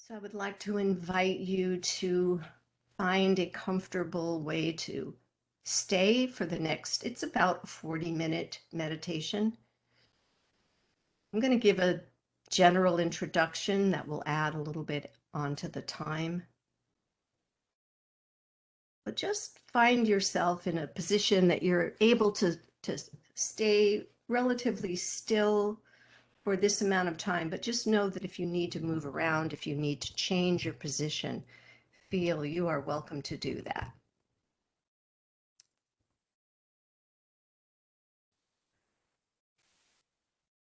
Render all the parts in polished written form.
So I would like to invite you to find a comfortable way to stay for the next, it's about a 40-minute meditation. I'm going to give a general introduction that will add a little bit onto the time. But just find yourself in a position that you're able to stay relatively still for this amount of time. But just know that if you need to move around, if you need to change your position, feel you are welcome to do that.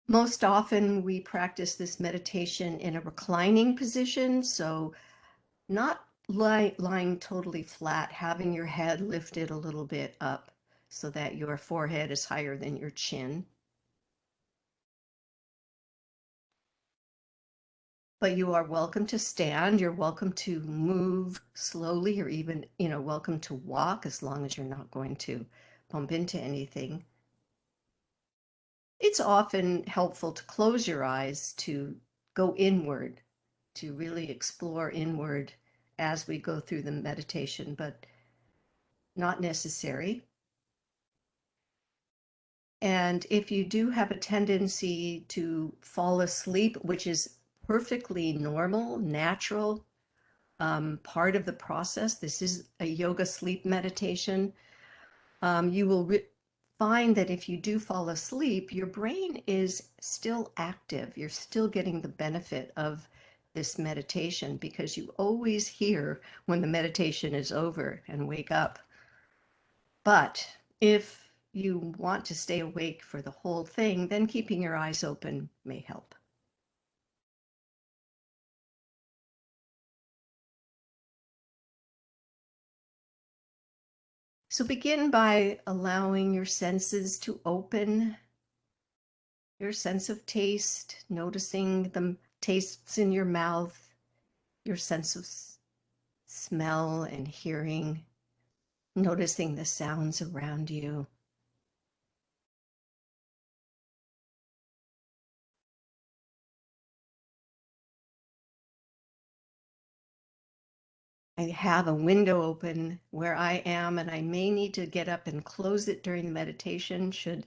Most often we practice this meditation in a reclining position, so not lying totally flat, having your head lifted a little bit up so that your forehead is higher than your chin. But you are welcome to stand, you're welcome to move slowly, or even, welcome to walk as long as you're not going to bump into anything. It's often helpful to close your eyes, to go inward, to really explore inward as we go through the meditation, but not necessary. And if you do have a tendency to fall asleep, which is perfectly normal, natural, part of the process, this is a yoga sleep meditation, you will find that if you do fall asleep, your brain is still active. You're still getting the benefit of this meditation because you always hear when the meditation is over and wake up. But if you want to stay awake for the whole thing, then keeping your eyes open may help. So begin by allowing your senses to open. Your sense of taste, noticing the tastes in your mouth, your sense of smell and hearing, noticing the sounds around you. I have a window open where I am, and I may need to get up and close it during the meditation should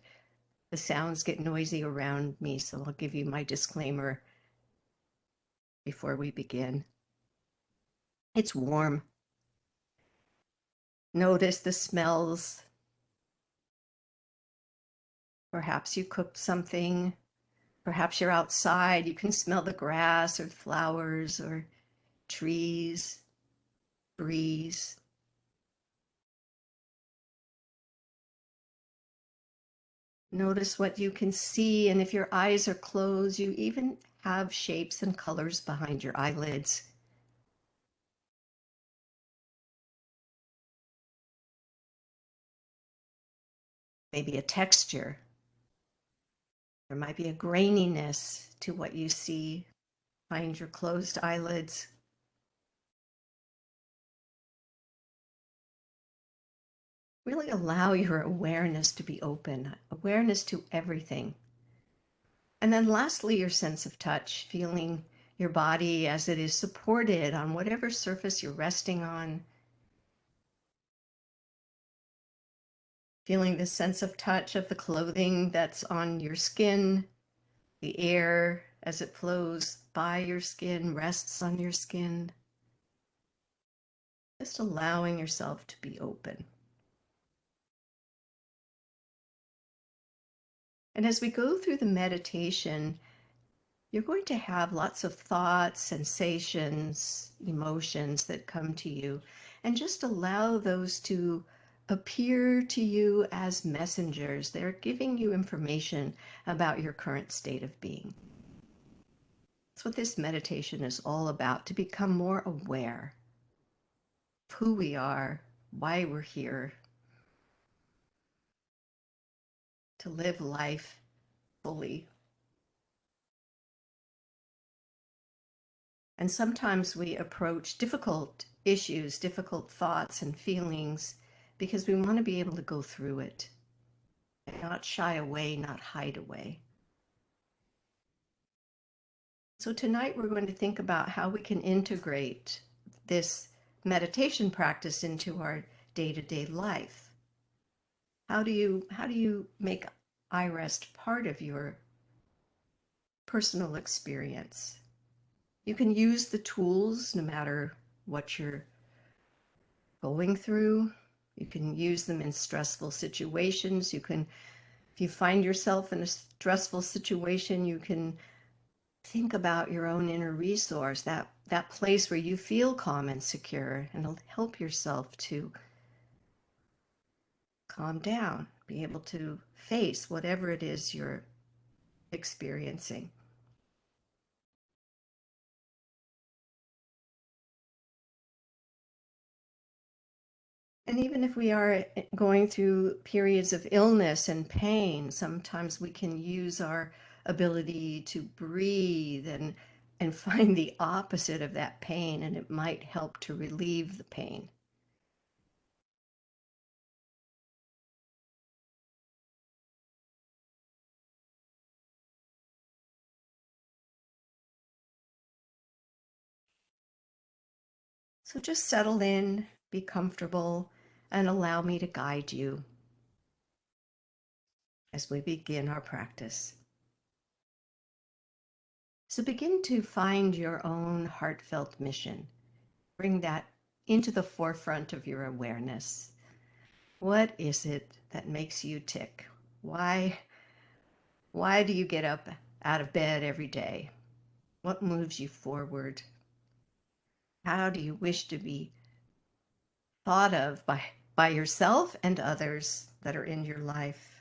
the sounds get noisy around me. So I'll give you my disclaimer before we begin. It's warm. Notice the smells. Perhaps you cooked something. Perhaps you're outside. You can smell the grass or flowers or trees, breeze. Notice what you can see, and if your eyes are closed, you even have shapes and colors behind your eyelids. Maybe a texture. There might be a graininess to what you see behind your closed eyelids. Really allow your awareness to be open, awareness to everything. And then lastly, your sense of touch, feeling your body as it is supported on whatever surface you're resting on. Feeling the sense of touch of the clothing that's on your skin, the air as it flows by your skin, rests on your skin. Just allowing yourself to be open. And as we go through the meditation, you're going to have lots of thoughts, sensations, emotions that come to you, and just allow those to appear to you as messengers. They're giving you information about your current state of being. That's what this meditation is all about, to become more aware of who we are, why we're here, to live life fully. And sometimes we approach difficult issues, difficult thoughts and feelings because we want to be able to go through it, not shy away, not hide away. So tonight we're going to think about how we can integrate this meditation practice into our day-to-day life. How do you make iRest part of your personal experience? You can use the tools no matter what you're going through. You can use them in stressful situations. If you find yourself in a stressful situation, you can think about your own inner resource, that place where you feel calm and secure, and help yourself to calm down, be able to face whatever it is you're experiencing. And even if we are going through periods of illness and pain, sometimes we can use our ability to breathe and find the opposite of that pain, and it might help to relieve the pain. So just settle in, be comfortable, and allow me to guide you as we begin our practice. So begin to find your own heartfelt mission. Bring that into the forefront of your awareness. What is it that makes you tick? Why, why do you get up out of bed every day? What moves you forward? How do you wish to be thought of by yourself and others that are in your life?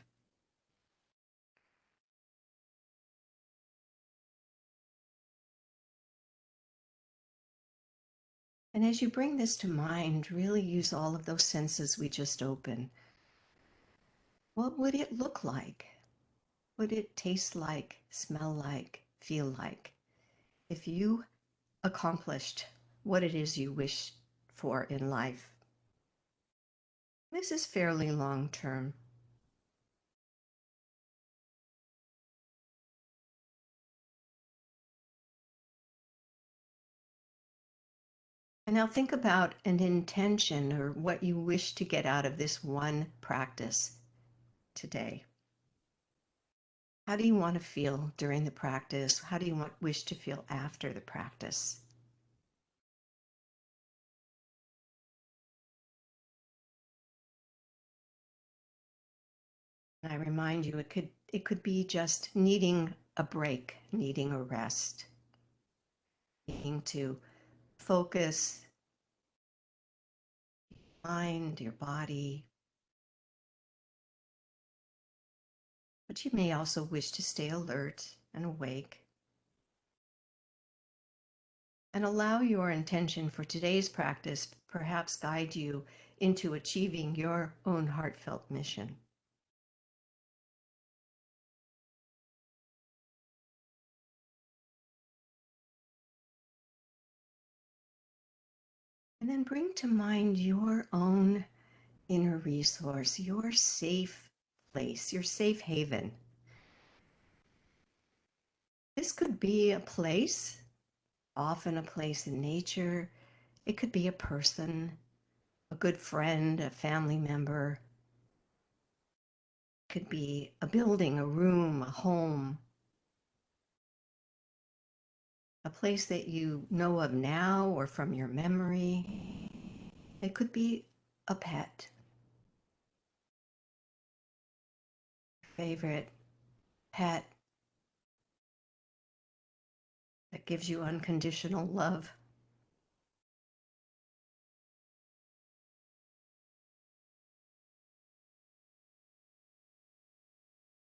And as you bring this to mind, really use all of those senses we just opened. What would it look like? What would it taste like, smell like, feel like if you accomplished what it is you wish for in life? This is fairly long term. And now think about an intention or what you wish to get out of this one practice today. How do you want to feel during the practice? How do you wish to feel after the practice? And I remind you, it could be just needing a break, needing a rest, needing to focus your mind, your body. But you may also wish to stay alert and awake and allow your intention for today's practice perhaps guide you into achieving your own heartfelt mission. And then bring to mind your own inner resource, your safe place, your safe haven. This could be a place, often a place in nature. It could be a person, a good friend, a family member. It could be a building, a room, a home, a place that you know of now or from your memory. It could be a pet, favorite pet that gives you unconditional love.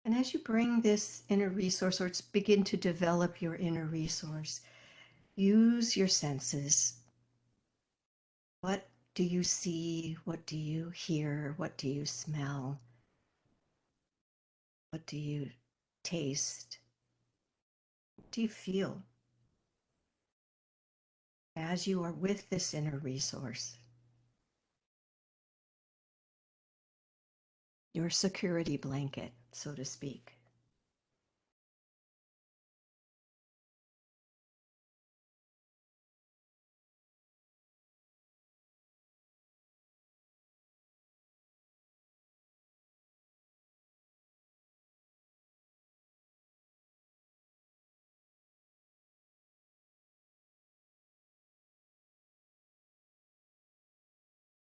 And as you bring this inner resource or begin to develop your inner resource, use your senses. What do you see? What do you hear? What do you smell? What do you taste? What do you feel as you are with this inner resource? Your security blanket, so to speak.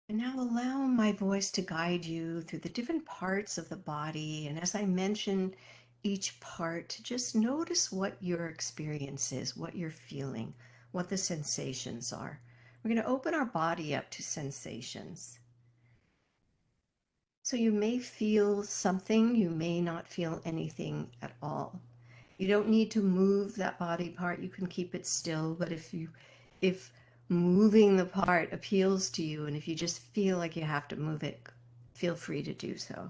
And now allow my voice to guide you through the different parts of the body. And as I mentioned each part, just notice what your experience is, what you're feeling, what the sensations are. We're going to open our body up to sensations. So you may feel something, you may not feel anything at all. You don't need to move that body part, you can keep it still, but if moving the part appeals to you and if you just feel like you have to move it, feel free to do so.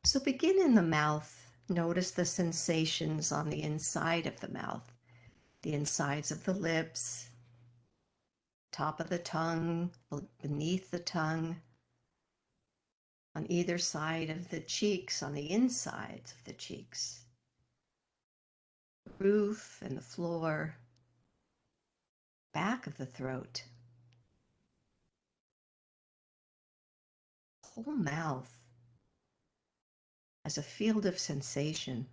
So begin in the mouth. Notice the sensations on the inside of the mouth, the insides of the lips, top of the tongue, beneath the tongue, on either side of the cheeks, on the insides of the cheeks, the roof and the floor, back of the throat, whole mouth as a field of sensation.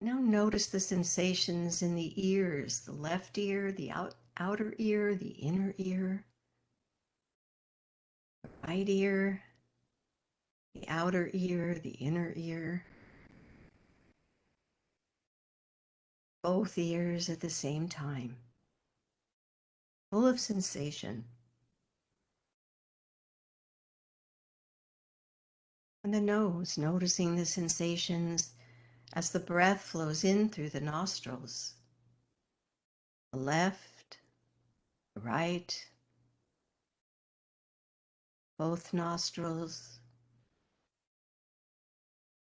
Now notice the sensations in the ears, the left ear, the outer ear, the inner ear, the right ear, the outer ear, the inner ear, both ears at the same time, full of sensation. And the nose, noticing the sensations as the breath flows in through the nostrils, the left, the right, both nostrils,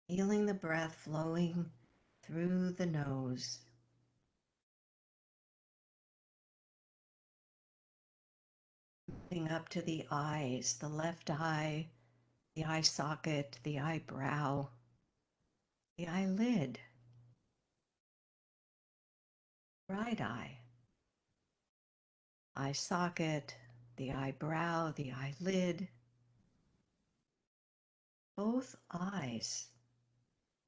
feeling the breath flowing through the nose. Moving up to the eyes, the left eye, the eye socket, the eyebrow, the eyelid, right eye socket, the eyebrow, the eyelid, both eyes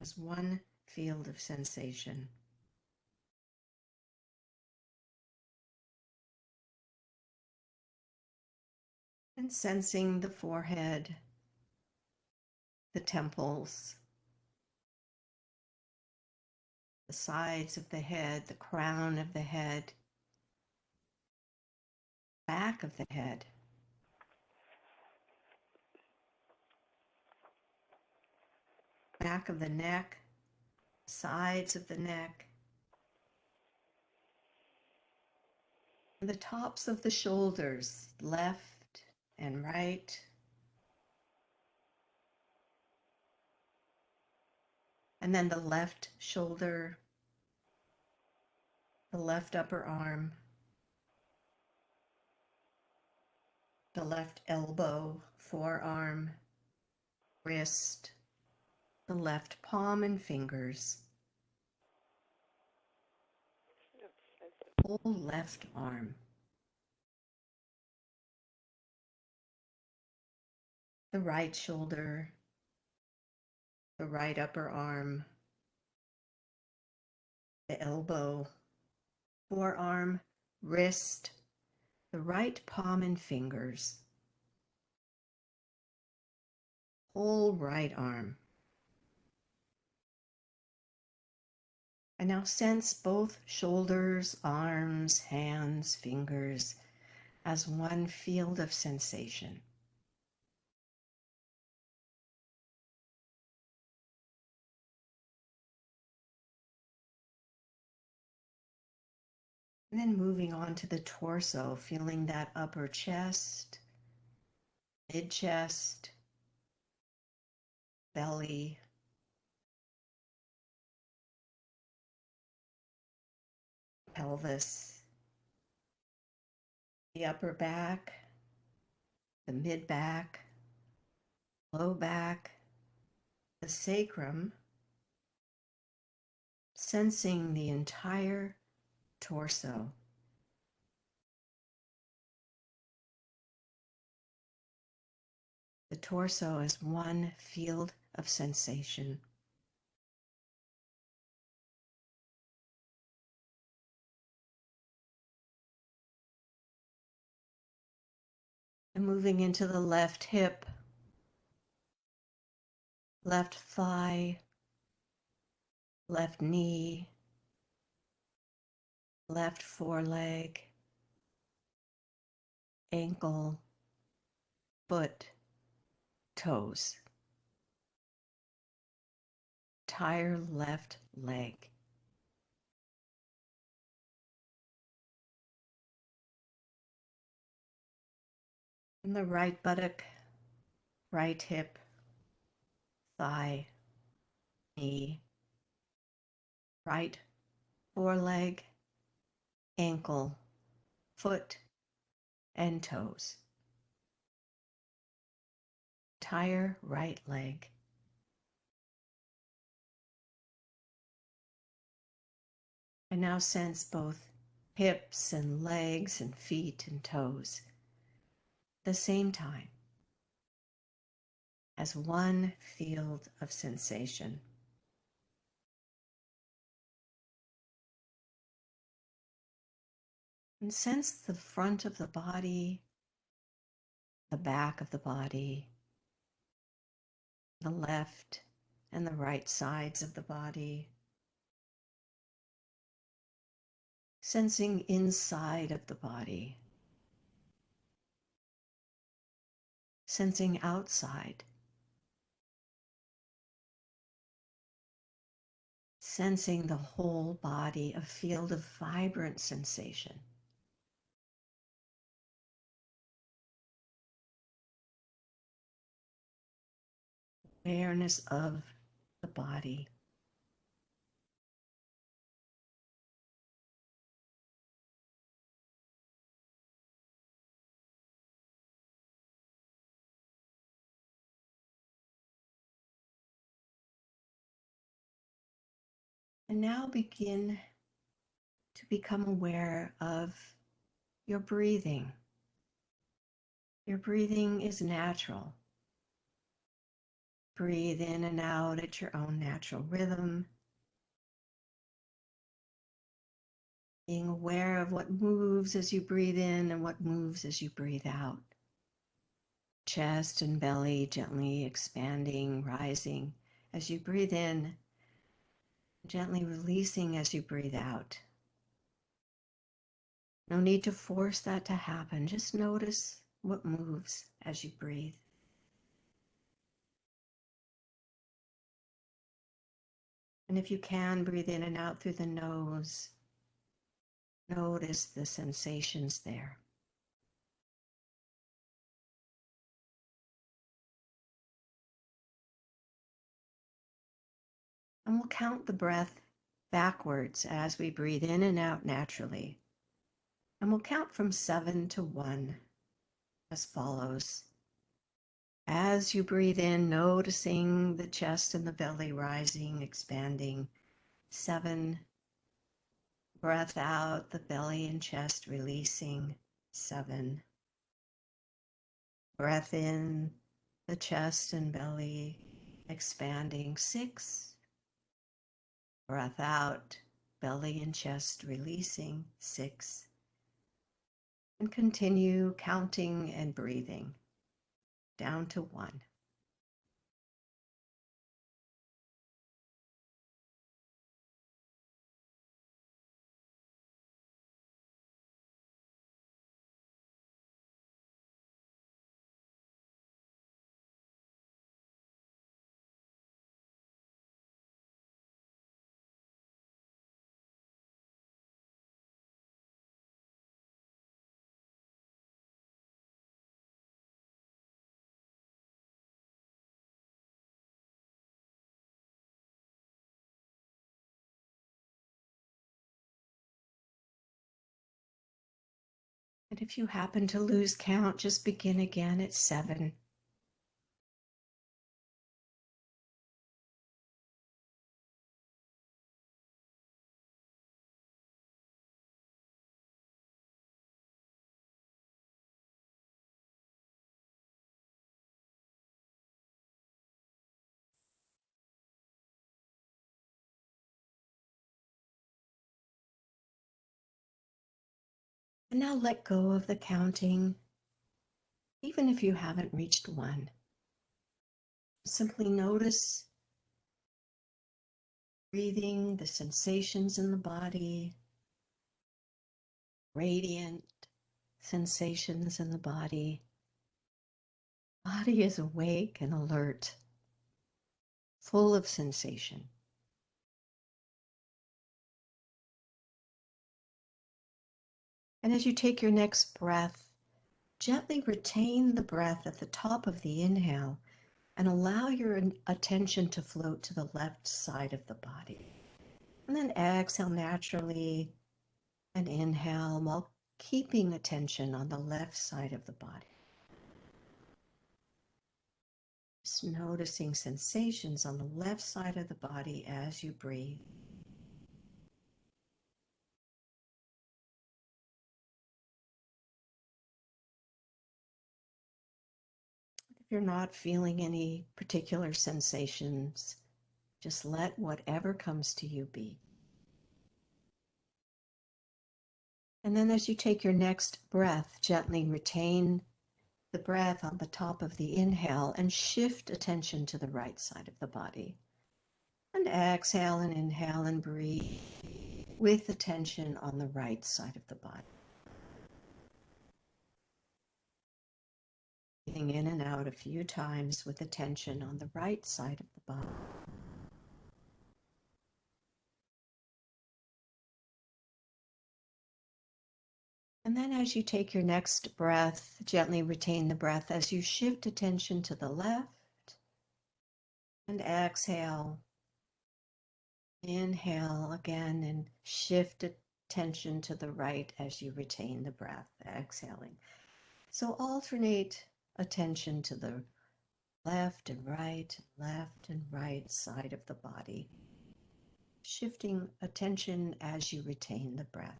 as one field of sensation. And sensing the forehead, the temples, the sides of the head, the crown of the head, back of the head, back of the neck, sides of the neck, and the tops of the shoulders, left and right, and then the left shoulder, the left upper arm, the left elbow, forearm, wrist, the left palm and fingers, whole left arm, the right shoulder, the right upper arm, the elbow, forearm, wrist, the right palm and fingers, whole right arm. And now sense both shoulders, arms, hands, fingers as one field of sensation. And then moving on to the torso, feeling that upper chest, mid chest, belly, pelvis, the upper back, the mid back, low back, the sacrum, sensing the entire torso. The torso is one field of sensation. And moving into the left hip, left thigh, left knee, left foreleg, ankle, foot, toes, entire left leg. And the right buttock, right hip, thigh, knee, right foreleg, ankle, foot, and toes. Entire right leg. I now sense both hips and legs and feet and toes at the same time as one field of sensation. And sense the front of the body, the back of the body, the left and the right sides of the body. Sensing inside of the body. Sensing outside. Sensing the whole body, a field of vibrant sensation. Awareness of the body. And now begin to become aware of your breathing. Your breathing is natural. Breathe in and out at your own natural rhythm. Being aware of what moves as you breathe in and what moves as you breathe out. Chest and belly gently expanding, rising as you breathe in, gently releasing as you breathe out. No need to force that to happen. Just notice what moves as you breathe. And if you can, breathe in and out through the nose. Notice the sensations there. And we'll count the breath backwards as we breathe in and out naturally. And we'll count from 7 to 1 as follows. As you breathe in, noticing the chest and the belly rising, expanding. 7. Breath out, the belly and chest releasing. 7. Breath in, the chest and belly expanding. 6. Breath out, belly and chest releasing. 6. And continue counting and breathing down to 1. And if you happen to lose count, just begin again at 7. And now let go of the counting. even if you haven't reached one. Simply notice breathing, the sensations in the body, radiant sensations in the body. Body is awake and alert, full of sensation. And as you take your next breath, gently retain the breath at the top of the inhale and allow your attention to float to the left side of the body. And then exhale naturally and inhale while keeping attention on the left side of the body. Just noticing sensations on the left side of the body as you breathe. If you're not feeling any particular sensations, just let whatever comes to you be. And then as you take your next breath, gently retain the breath on the top of the inhale and shift attention to the right side of the body. And exhale and inhale and breathe with attention on the right side of the body. Breathing in and out a few times with attention on the right side of the body. And then as you take your next breath, gently retain the breath as you shift attention to the left and exhale. Inhale again and shift attention to the right as you retain the breath, exhaling. So alternate attention to the left and right side of the body, shifting attention as you retain the breath.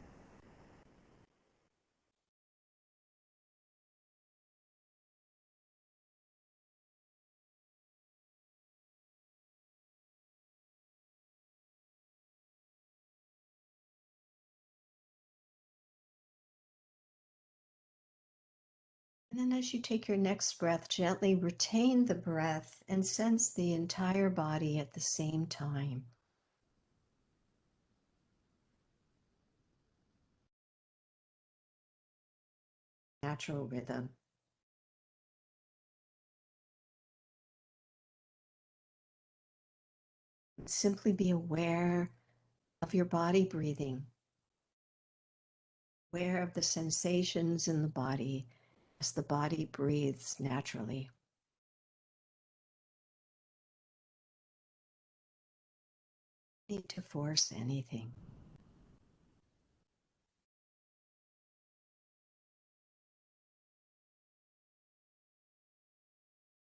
And then as you take your next breath, gently retain the breath and sense the entire body at the same time. Natural rhythm. Simply be aware of your body breathing, aware of the sensations in the body as the body breathes naturally. Need to force anything.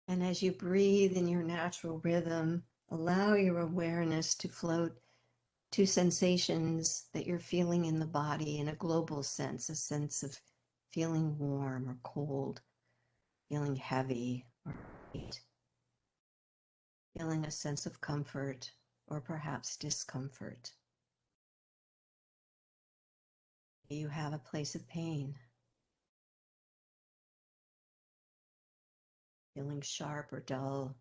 And as you breathe in your natural rhythm, allow your awareness to float to sensations that you're feeling in the body in a global sense, a sense of feeling warm or cold, feeling heavy or light, feeling a sense of comfort or perhaps discomfort. You have a place of pain, feeling sharp or dull.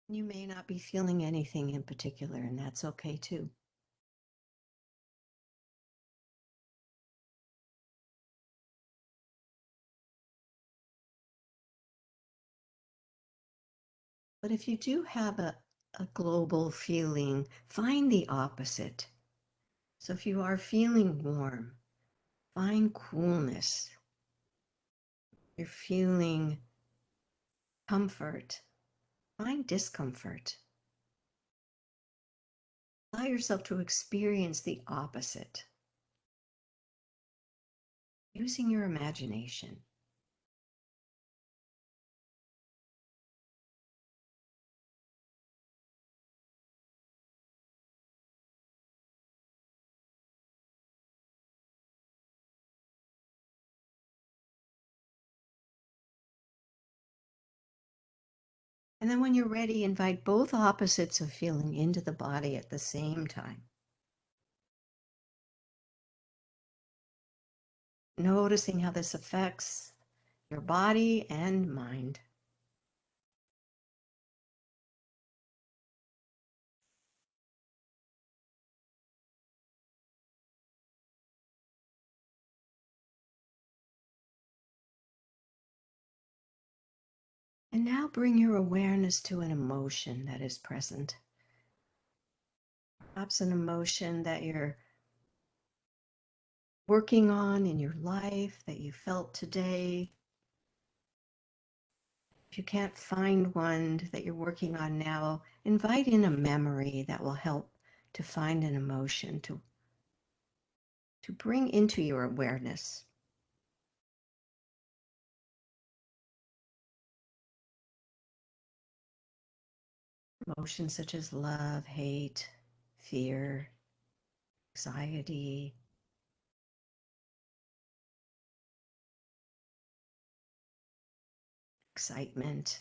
You may not be feeling anything in particular, and that's okay too. But if you do have a global feeling, find the opposite. So if you are feeling warm, find coolness. You're feeling comfort, find discomfort. Allow yourself to experience the opposite using your imagination. And then when you're ready, invite both opposites of feeling into the body at the same time. Noticing how this affects your body and mind. And now bring your awareness to an emotion that is present. Perhaps an emotion that you're working on in your life that you felt today. If you can't find one that you're working on now, invite in a memory that will help to find an emotion to bring into your awareness. Emotions such as love, hate, fear, anxiety, excitement.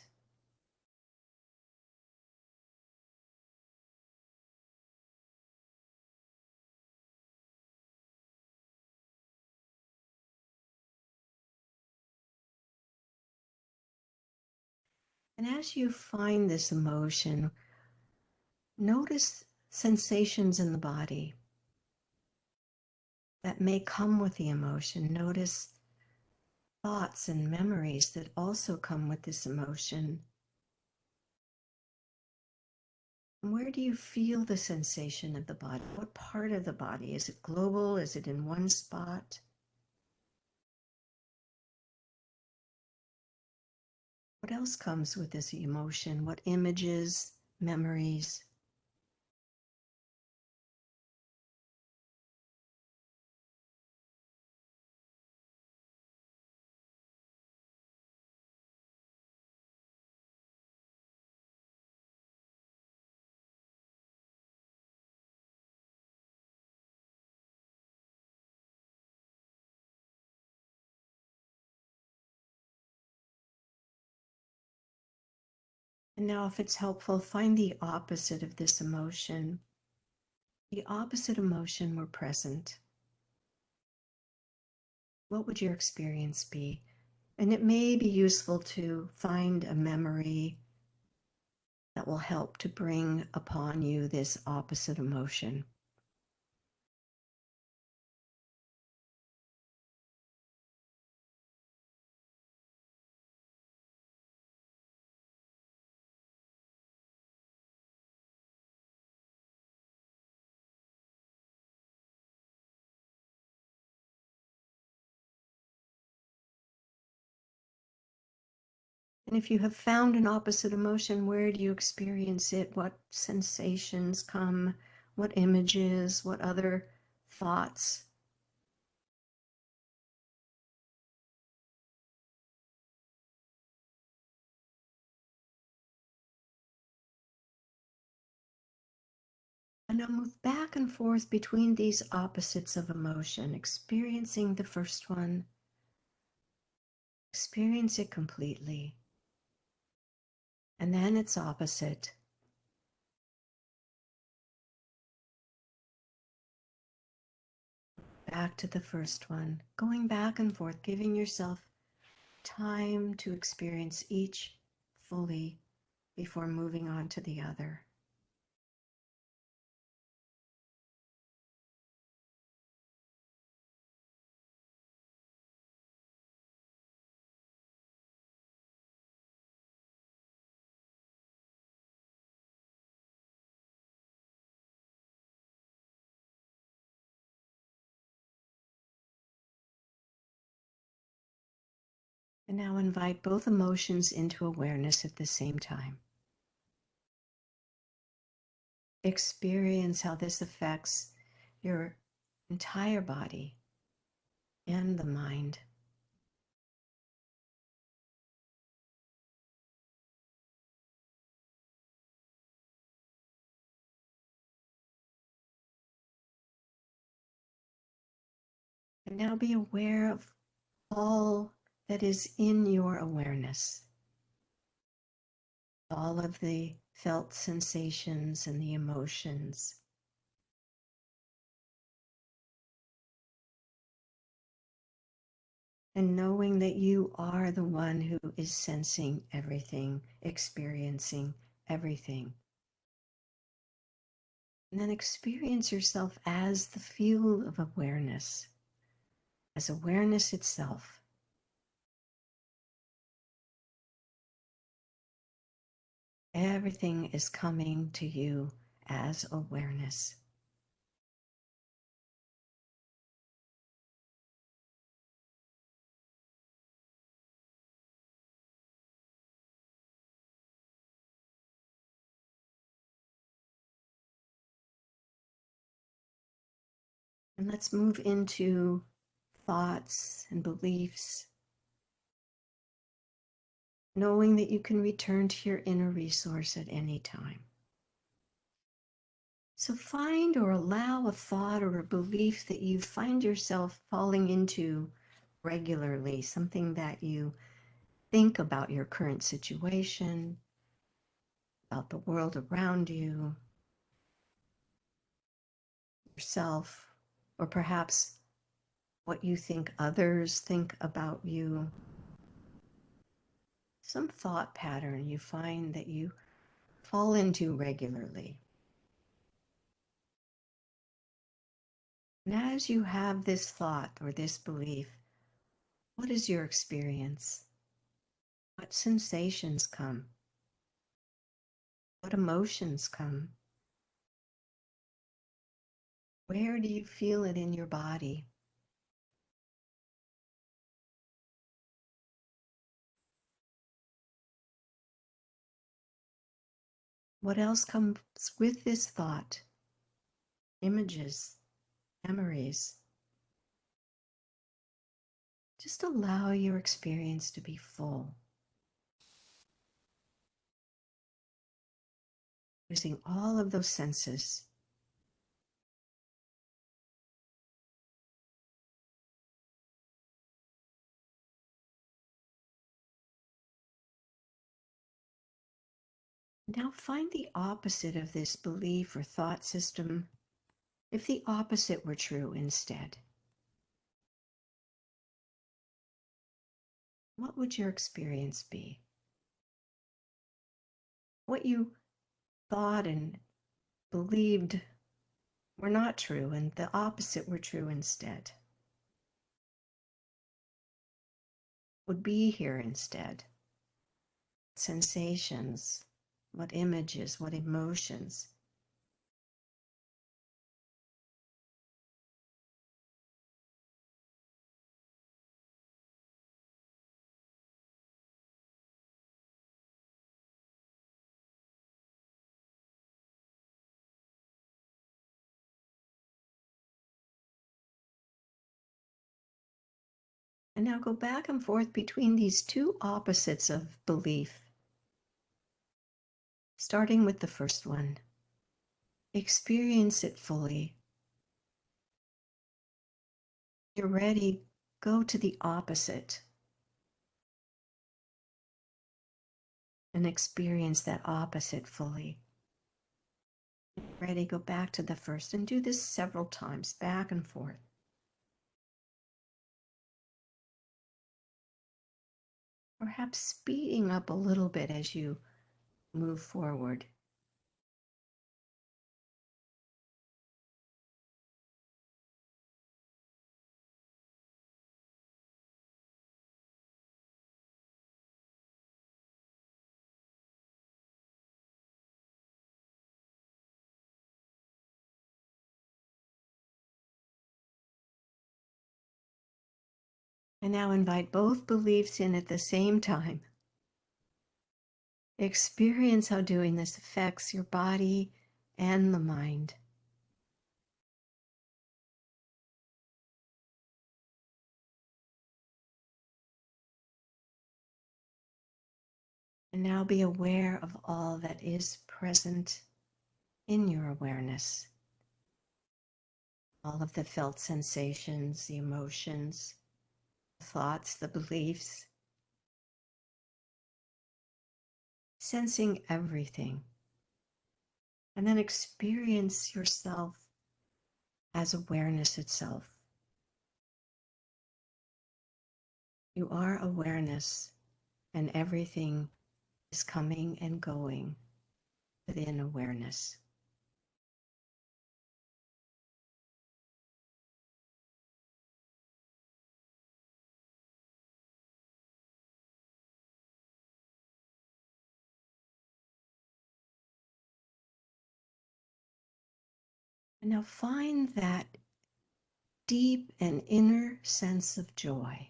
And as you find this emotion, notice sensations in the body that may come with the emotion. Notice thoughts and memories that also come with this emotion. Where do you feel the sensation of the body? What part of the body? Is it global? Is it in one spot? What else comes with this emotion? What images, memories? And now, if it's helpful, find the opposite of this emotion. The opposite emotion were present. What would your experience be? And it may be useful to find a memory that will help to bring upon you this opposite emotion. And if you have found an opposite emotion, where do you experience it? What sensations come? What images? What other thoughts? And now move back and forth between these opposites of emotion, experiencing the first one, experience it completely, and then its opposite. Back to the first one, going back and forth, giving yourself time to experience each fully before moving on to the other. And now invite both emotions into awareness at the same time. Experience how this affects your entire body and the mind. And now be aware of all that is in your awareness. all of the felt sensations and the emotions. And knowing that you are the one who is sensing everything, experiencing everything. And then experience yourself as the field of awareness, as awareness itself. Everything is coming to you as awareness. And let's move into thoughts and beliefs, knowing that you can return to your inner resource at any time. So find or allow a thought or a belief that you find yourself falling into regularly, something that you think about your current situation, about the world around you, yourself, or perhaps what you think others think about you. Some thought pattern you find that you fall into regularly. And as you have this thought or this belief, what is your experience? What sensations come? What emotions come? Where do you feel it in your body? What else comes with this thought? Images, memories. Just allow your experience to be full, using all of those senses. Now find the opposite of this belief or thought system. If the opposite were true instead, what would your experience be? What you thought and believed were not true and the opposite were true instead would be here instead. Sensations, what images, what emotions. And now go back and forth between these two opposites of belief. Starting with the first one, experience it fully. You're ready, go to the opposite and experience that opposite fully. Ready, go back to the first and do this several times, back and forth. Perhaps speeding up a little bit as you move forward. And now invite both beliefs in at the same time. Experience how doing this affects your body and the mind. And now be aware of all that is present in your awareness. All of the felt sensations, the emotions, the thoughts, the beliefs. sensing everything. And then experience yourself as awareness itself. You are awareness, and everything is coming and going within awareness. And now find that deep and inner sense of joy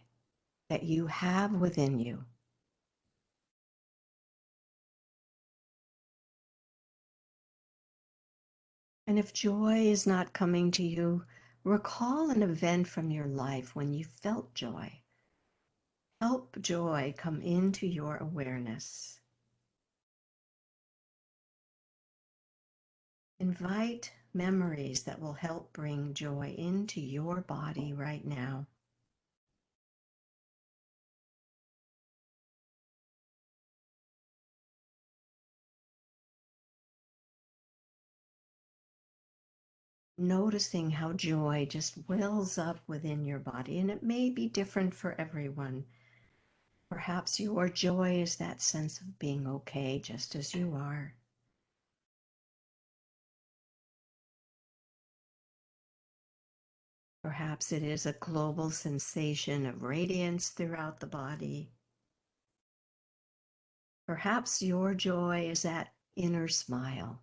that you have within you. And if joy is not coming to you, recall an event from your life when you felt joy. Help joy come into your awareness. Invite memories that will help bring joy into your body right now. Noticing how joy just wells up within your body, and it may be different for everyone. Perhaps your joy is that sense of being okay just as you are. Perhaps it is a global sensation of radiance throughout the body. Perhaps your joy is that inner smile.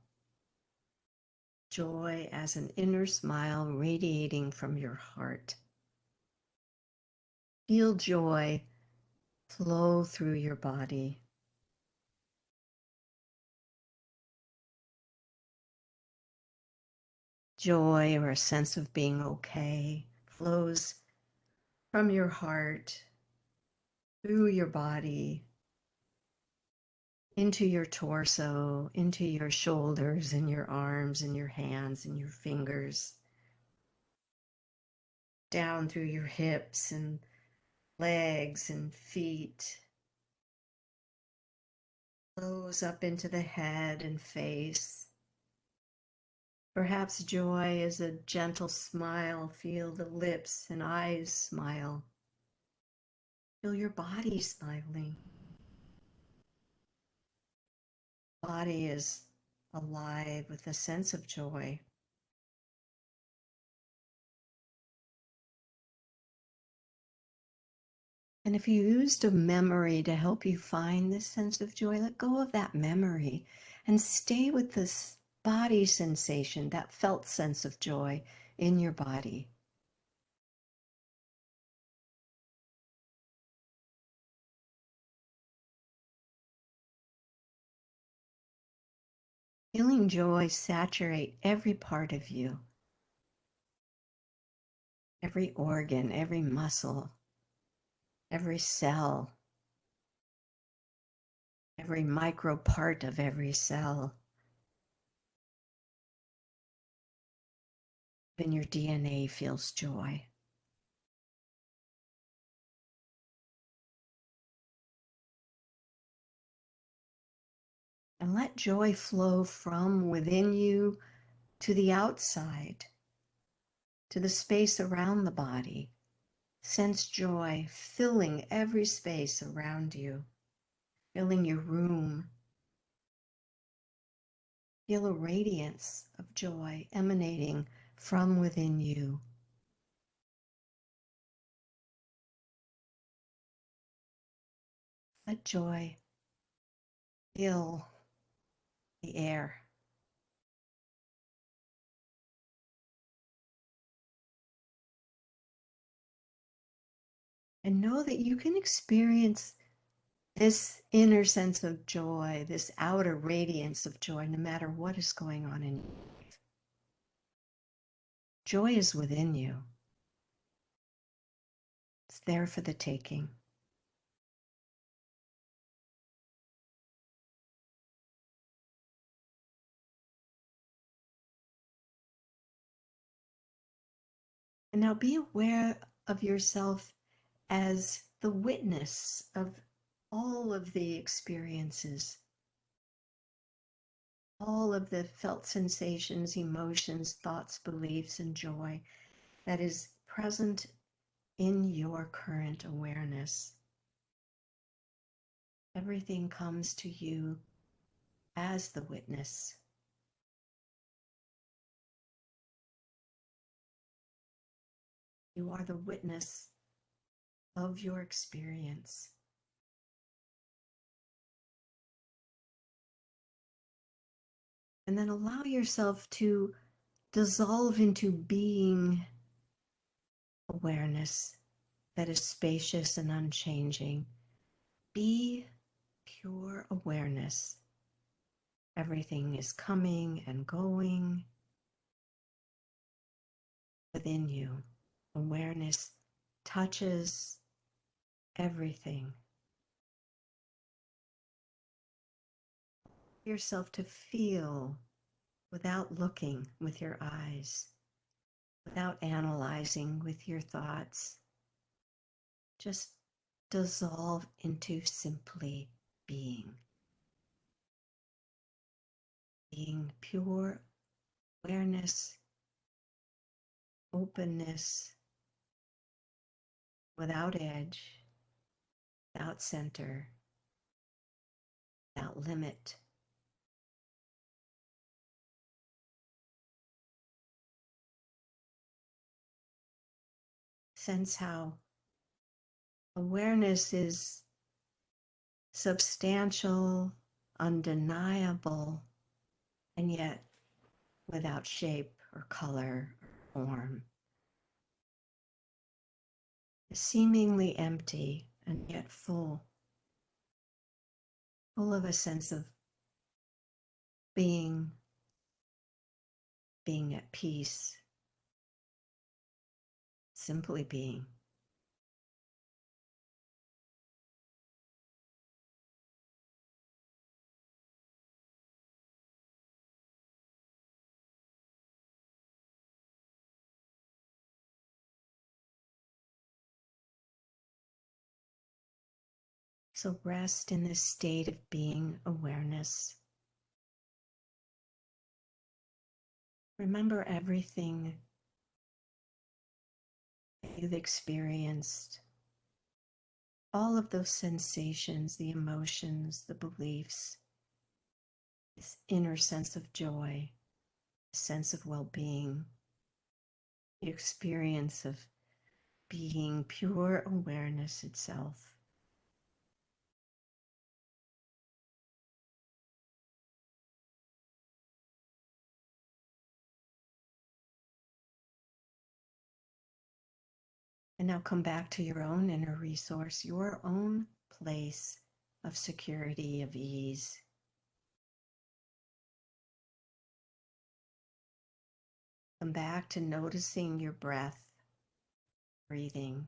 Joy as an inner smile radiating from your heart. Feel joy flow through your body. Joy, or a sense of being okay, flows from your heart through your body into your torso, into your shoulders and your arms and your hands and your fingers, down through your hips and legs and feet, flows up into the head and face. Perhaps joy is a gentle smile. Feel the lips and eyes smile. Feel your body smiling. Body is alive with a sense of joy. And if you used a memory to help you find this sense of joy, let go of that memory and stay with this body sensation, that felt sense of joy in your body. Feeling joy saturate every part of you, every organ, every muscle, every cell, every micro part of every cell. Even your DNA feels joy. And let joy flow from within you to the outside, to the space around the body. Sense joy filling every space around you, filling your room. Feel a radiance of joy emanating from within you. Let joy fill the air. And know that you can experience this inner sense of joy, this outer radiance of joy, no matter what is going on in you. Joy is within you. It's there for the taking. And now be aware of yourself as the witness of all of the experiences all of the felt sensations, emotions, thoughts, beliefs, and joy that is present in your current awareness. Everything comes to you as the witness. You are the witness of your experience. And then allow yourself to dissolve into being awareness that is spacious and unchanging. Be pure awareness. Everything is coming and going within you. Awareness touches everything. Yourself to feel without looking with your eyes, without analyzing with your thoughts. Just dissolve into simply being. Being pure awareness, openness, without edge, without center, without limit. Sense how awareness is substantial, undeniable, and yet without shape or color or form. Seemingly empty and yet full of a sense of being at peace, simply being. So rest in this state of being awareness. Remember everything you've experienced, all of those sensations, the emotions, the beliefs, this inner sense of joy, sense of well-being, the experience of being pure awareness itself. And now come back to your own inner resource, your own place of security, of ease. Come back to noticing your breath, breathing,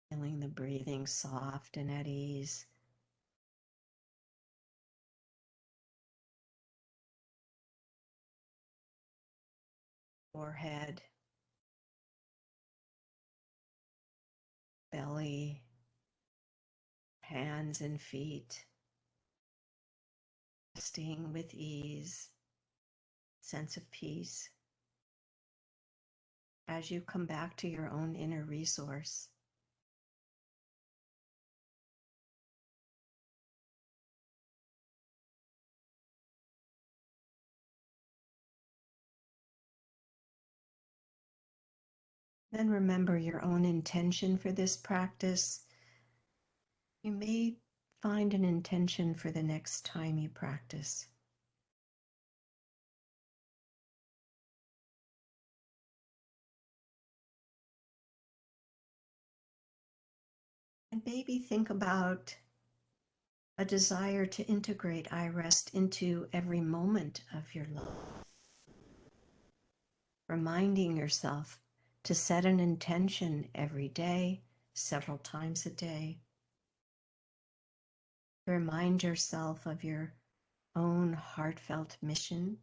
feeling the breathing soft and at ease. Forehead, belly, hands and feet, resting with ease, sense of peace. As you come back to your own inner resource, then remember your own intention for this practice. You may find an intention for the next time you practice. And maybe think about a desire to integrate iRest into every moment of your life. Reminding yourself to set an intention every day, several times a day. Remind yourself of your own heartfelt mission.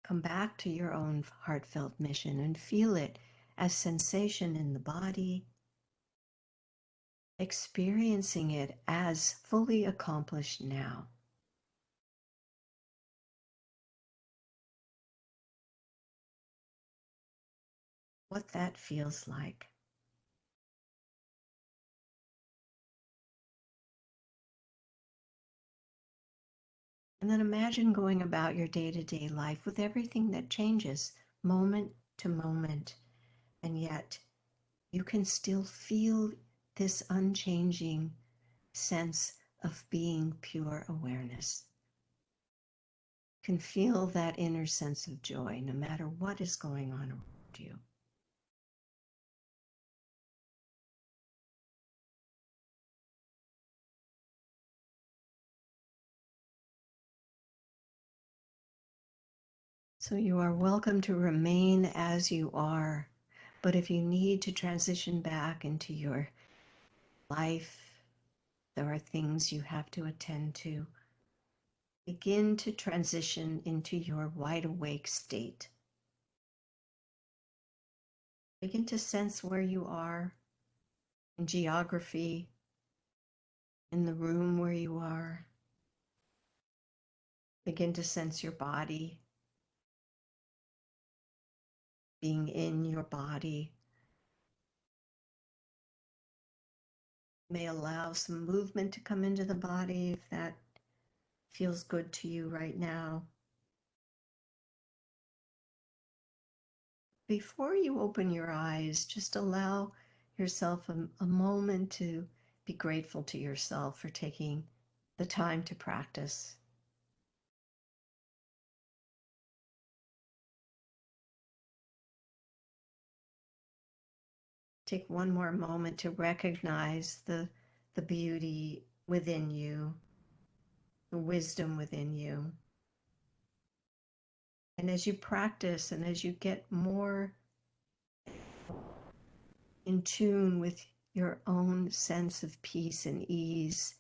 Come back to your own heartfelt mission and feel it as sensation in the body, experiencing it as fully accomplished now. What that feels like. And then imagine going about your day-to-day life with everything that changes moment to moment, and yet you can still feel this unchanging sense of being pure awareness. You can feel that inner sense of joy no matter what is going on around you. So you are welcome to remain as you are, but if you need to transition back into your life, there are things you have to attend to. Begin to transition into your wide awake state. Begin to sense where you are in geography, in the room where you are. Begin to sense your body, being in your body. May allow some movement to come into the body if that feels good to you right now. Before you open your eyes, just allow yourself a moment to be grateful to yourself for taking the time to practice. Take one more moment to recognize the beauty within you, the wisdom within you. And as you practice and as you get more in tune with your own sense of peace and ease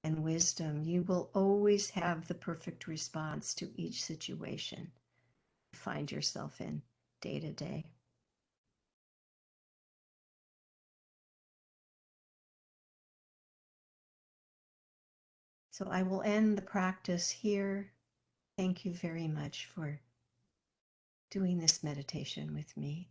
and wisdom, you will always have the perfect response to each situation you find yourself in day to day. So I will end the practice here. Thank you very much for doing this meditation with me.